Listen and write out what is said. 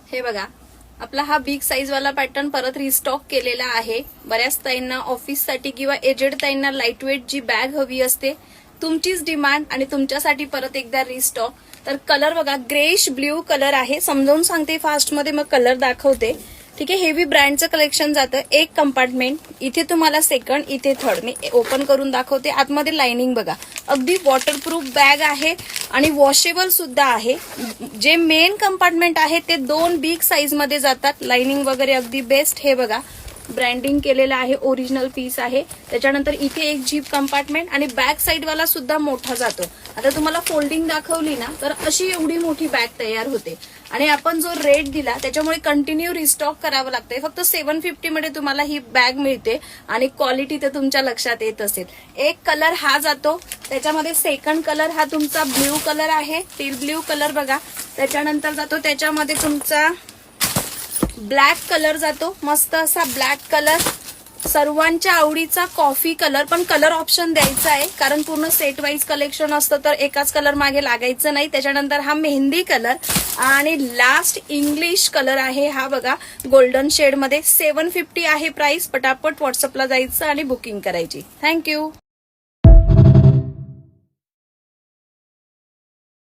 हे बघा, आपला हा बिग साईज वाला पॅटर्न परत रिस्टॉक केलेला आहे. बऱ्याच ताईंना ऑफिससाठी किंवा एजेड ताईंना लाईट वेट जी बॅग हवी असते, तुमचीच डिमांड आणि तुमच्यासाठी परत एकदा रिस्टॉक. तर कलर बघा, ग्रेश ब्ल्यू कलर आहे. समजावून सांगते फास्ट मध्ये, मग कलर दाखवते. ठीक आहे, हेवी ब्रँडचं कलेक्शन जातं. एक कंपार्टमेंट, इथे तुम्हाला सेकंड, इथे थर्ड. मी ओपन करून दाखवते. आतमध्ये लाइनिंग बघा, अगदी वॉटरप्रूफ बॅग आहे आणि वॉशेबल सुद्धा आहे. जे मेन कंपार्टमेंट आहे ते 2 बिग साईज मध्ये जातात. लाइनिंग वगैरे अगदी बेस्ट. हे बघा, ब्रँडिंग केलेलं आहे, ओरिजिनल पीस आहे. त्याच्यानंतर इथे एक जीप कंपार्टमेंट आणि बॅक साईड वाला सुद्धा मोठा जातो. आता तुम्हाला फोल्डिंग दाखवली ना, तर अशी एवढी मोठी बॅग तयार होते. आणि आपण जो रेट दिला त्याच्यामुळे कंटिन्यू रिस्टॉक करावं लागतंय. फक्त 750 मध्ये तुम्हाला ही बॅग मिळते आणि क्वालिटी तर तुमच्या लक्षात येत असेल. एक कलर हा जातो, त्याच्यामध्ये सेकंड कलर हा तुमचा ब्ल्यू कलर आहे, टील ब्ल्यू कलर बघा. त्याच्यानंतर जातो त्याच्यामध्ये तुमचा ब्लॅक कलर जातो, मस्त असा ब्लॅक कलर. सर्वांच्या आवडीचा कॉफी कलर, पण कलर ऑप्शन द्यायचा आहे कारण पूर्ण सेट वाईज कलेक्शन असतं तर एकाच कलर मागे लागायचं नाही. त्याच्यानंतर हा मेहंदी कलर आणि लास्ट इंग्लिश कलर आहे हा बघा, गोल्डन शेड मध्ये. 750 आहे प्राइस. पटापट व्हॉट्सअपला जायचं आणि बुकिंग करायची. थँक्यू.